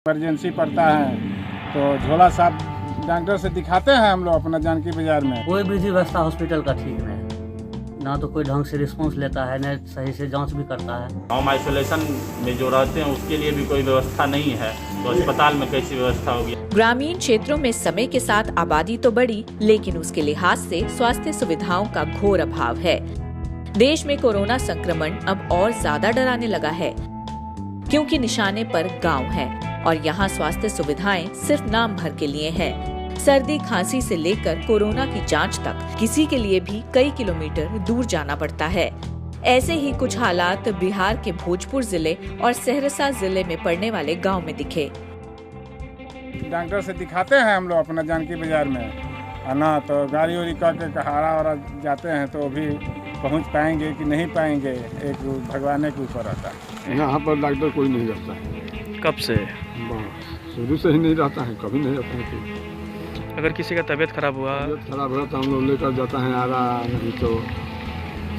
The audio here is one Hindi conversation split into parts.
इमरजेंसी पड़ता है तो झोला साहब डॉक्टर से दिखाते हैं हम लोग अपना जानकी बाजार में। कोई भी व्यवस्था हॉस्पिटल का ठीक नहीं, ना तो कोई ढंग से रिस्पांस लेता है, न सही से जांच भी करता है। होम आइसोलेशन में जो रहते हैं उसके लिए भी कोई व्यवस्था नहीं है, तो अस्पताल में कैसी व्यवस्था होगी। ग्रामीण क्षेत्रों में समय के साथ आबादी तो बढ़ी, लेकिन उसके लिहाज से स्वास्थ्य सुविधाओं का घोर अभाव है। देश में कोरोना संक्रमण अब और ज्यादा डराने लगा है, क्योंकि निशाने पर गांव है और यहाँ स्वास्थ्य सुविधाएं सिर्फ नाम भर के लिए हैं। सर्दी खांसी से लेकर कोरोना की जांच तक किसी के लिए भी कई किलोमीटर दूर जाना पड़ता है। ऐसे ही कुछ हालात बिहार के भोजपुर जिले और सहरसा जिले में पड़ने वाले गांव में दिखे। डॉक्टर से दिखाते हैं हम लोग अपना जानकी बाजार में, ना तो गाड़ी उड़ी करके कहारा और जाते हैं तो भी पहुंच पाएंगे कि नहीं पाएंगे, एक भगवान के ऊपर रहता है। यहाँ पर डॉक्टर कोई नहीं रहता है। कब से? शुरू से ही नहीं रहता है, कभी नहीं रहता है कोई। अगर किसी का तबीयत खराब हुआ तो हम लोग लेकर जाता है आरा, नहीं तो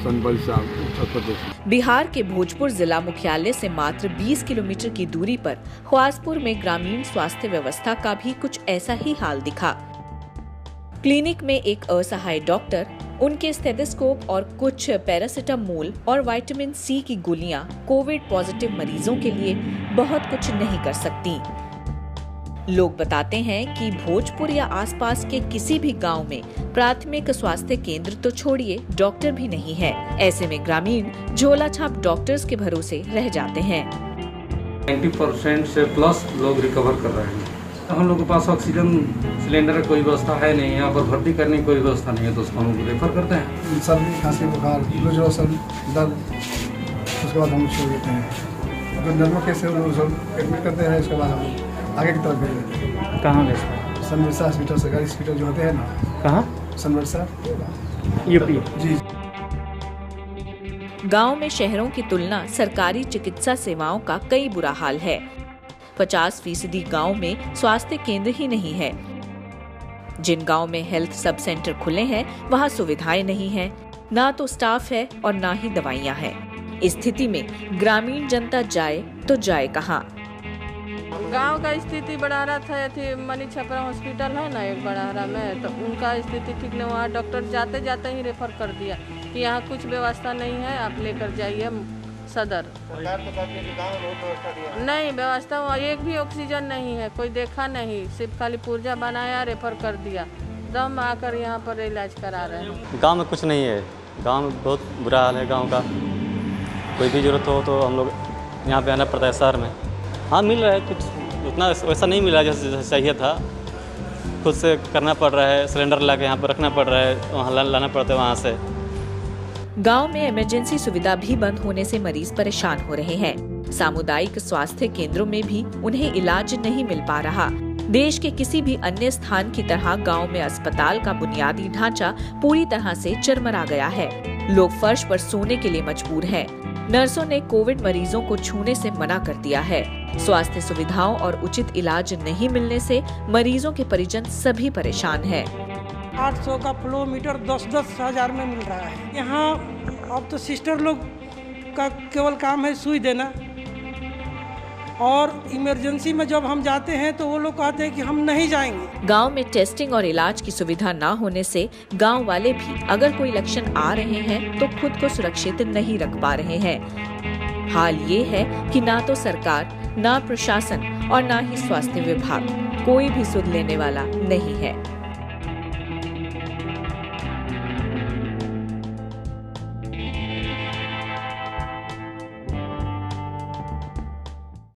सनबलसा, उत्तर प्रदेश। बिहार के भोजपुर जिला मुख्यालय से मात्र 20 किलोमीटर की दूरी पर ख्वासपुर में ग्रामीण स्वास्थ्य व्यवस्था का भी कुछ ऐसा ही हाल दिखा। क्लिनिक में एक असहाय डॉक्टर उनके स्टेथोस्कोप और कुछ पैरासिटामोल और विटामिन सी की गोलियां कोविड पॉजिटिव मरीजों के लिए बहुत कुछ नहीं कर सकती। लोग बताते हैं कि भोजपुर या आसपास के किसी भी गांव में प्राथमिक स्वास्थ्य केंद्र तो छोड़िए, डॉक्टर भी नहीं है। ऐसे में ग्रामीण झोला छाप डॉक्टर्स के भरोसे रह जाते हैं। 90% से प्लस लोग रिकवर कर रहे हैं। हम लोग के पास ऑक्सीजन सिलेंडर की कोई व्यवस्था है नहीं, यहाँ पर भर्ती करने की कोई व्यवस्था नहीं है, तो उसको हम लोग रेफर करते हैं। सर्दी खांसी बुखार दर्द, उसके बाद हम छोड़ देते हैं। अगर नॉर्मल केस है एडमिट करते हैं, उसके बाद हम आगे की तरफ भेज देते हैं। कहाँ भेजते हैं? सनवर्सा हॉस्पिटल, सरकारी हॉस्पिटल जो होते हैं ना। कहाँ? सनवर्सा, यूपी। जी। गांव में शहरों की तुलना सरकारी चिकित्सा सेवाओं का कई बुरा हाल है। 50% गांव में स्वास्थ्य केंद्र ही नहीं है। जिन गांव में हेल्थ सब सेंटर खुले हैं, वहां सुविधाएं नहीं है, ना तो स्टाफ है और ना ही दवाइयां हैं। इस स्थिति में ग्रामीण जनता जाए तो जाए कहां? गांव का स्थिति बढ़ारा था, थी मनी छपरा हॉस्पिटल है ना एक बढ़ारा में, तो उनका स्थिति ठीक नहीं। वहाँ डॉक्टर जाते जाते ही रेफर कर दिया कि यहाँ कुछ व्यवस्था नहीं है, आप लेकर जाइए सदर। नहीं व्यवस्था, वहाँ एक भी ऑक्सीजन नहीं है, कोई देखा नहीं, सिर्फ खाली पुर्जा बनाया, रेफर कर दिया। दम आकर यहाँ पर इलाज करा रहे हैं। गांव में कुछ नहीं है, गांव में बहुत बुरा हाल है गांव का। कोई भी जरूरत हो तो हम लोग यहाँ पे आना पड़ता है शहर में। हाँ मिल रहा है कुछ, उतना वैसा नहीं मिला जैसे चाहिए था। खुद से करना पड़ रहा है, सिलेंडर ला के यहाँ पर रखना पड़ रहा है, वहाँ लाना पड़ता है वहाँ से। गांव में इमरजेंसी सुविधा भी बंद होने से मरीज परेशान हो रहे हैं। सामुदायिक स्वास्थ्य केंद्रों में भी उन्हें इलाज नहीं मिल पा रहा। देश के किसी भी अन्य स्थान की तरह गांव में अस्पताल का बुनियादी ढांचा पूरी तरह से चरमरा गया है। लोग फर्श पर सोने के लिए मजबूर हैं। नर्सों ने कोविड मरीजों को छूने से मना कर दिया है। स्वास्थ्य सुविधाओं और उचित इलाज नहीं मिलने से मरीजों के परिजन सभी परेशान हैं। 800 का फ्लो मीटर 10-10 हज़ार में मिल रहा है। यहाँ अब तो सिस्टर लोग का केवल काम है सुई देना, और इमरजेंसी में जब हम जाते हैं तो वो लोग कहते हैं कि हम नहीं जाएंगे। गांव में टेस्टिंग और इलाज की सुविधा न होने से गांव वाले भी अगर कोई लक्षण आ रहे हैं तो खुद को सुरक्षित नहीं रख पा रहे हैं। हाल ये है कि ना तो सरकार, ना प्रशासन और ना ही स्वास्थ्य विभाग कोई भी सुध लेने वाला नहीं है।